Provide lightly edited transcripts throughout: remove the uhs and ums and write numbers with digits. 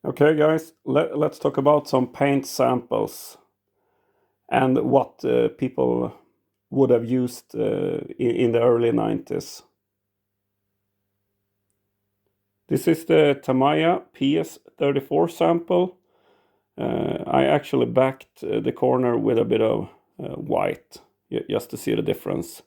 Okay, guys, let's talk about some paint samples and what people would have used in the early 90s. This is the Tamiya PS34 sample. I actually backed the corner with a bit of white just to see the difference.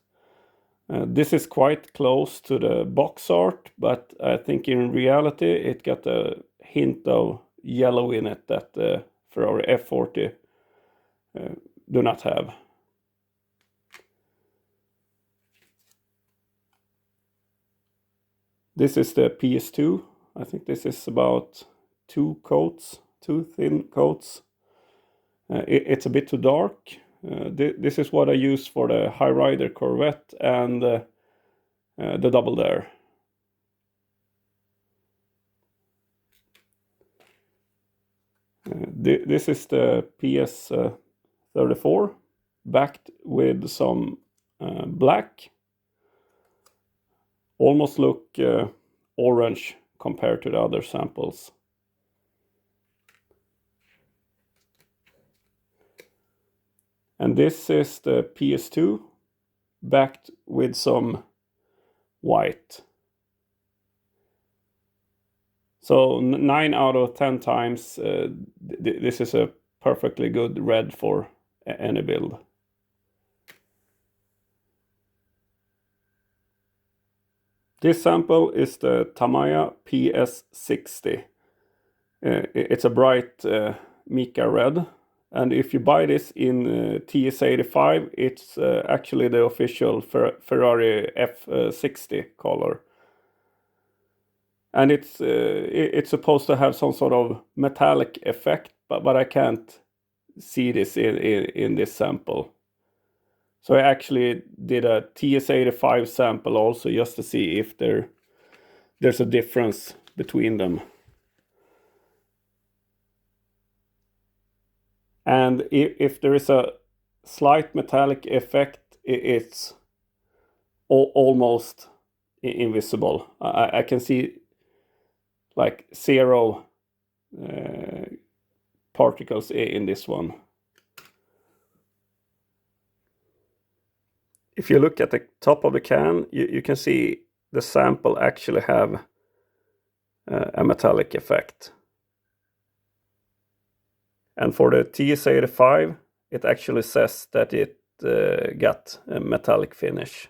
This is quite close to the box art, but I think in reality it got a hint of yellow in it that the Ferrari F40 do not have. This is the PS2. I think this is about two thin coats. It's a bit too dark. This is what I use for the High Rider Corvette and the Double Dare. This is the PS34 backed with some black. Almost look orange compared to the other samples. And this is the PS2 backed with some white. So 9 out of 10 times this is a perfectly good red for any build. This sample is the Tamiya PS60. It's a bright mica red, and if you buy this in TS85, it's actually the official Ferrari F60 color. And it's supposed to have some sort of metallic effect, but I can't see this in this sample. So I actually did a TS85 sample also just to see if there's a difference between them. And if there is a slight metallic effect, it's almost invisible. I can see like zero particles in this one. If you look at the top of the can, you can see the sample actually have a metallic effect. And for the TS85, it actually says that it got a metallic finish.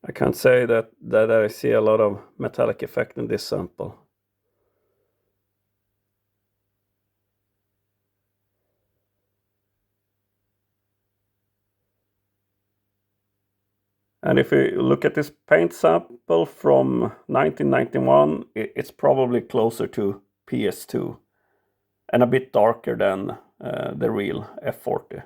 I can't say that I see a lot of metallic effect in this sample. And if you look at this paint sample from 1991, it's probably closer to PS2 and a bit darker than the real F40.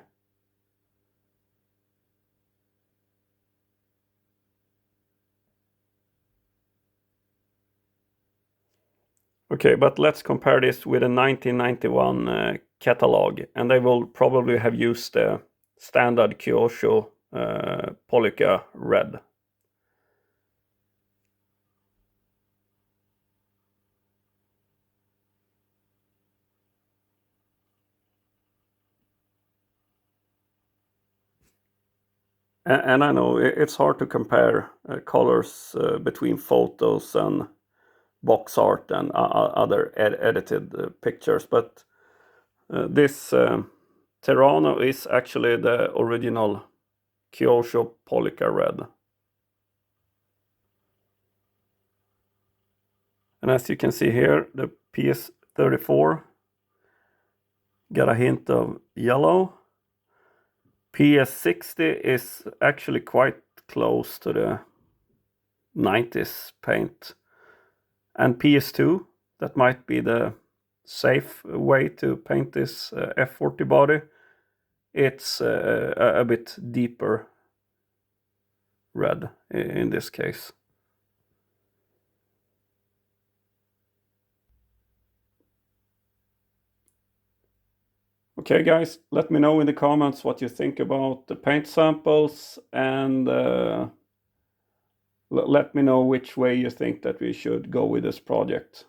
Okay, but let's compare this with a 1991 catalog, and they will probably have used the standard Kyosho Polica red. And I know it's hard to compare colors between photos and box art and other edited pictures, but this Terrano is actually the original Kyosho Polica red. And as you can see here, the PS34 got a hint of yellow. PS60 is actually quite close to the 90s paint. And PS2, that might be the safe way to paint this F40 body. It's a bit deeper red in this case. Okay, guys, let me know in the comments what you think about the paint samples, and let me know which way you think that we should go with this project.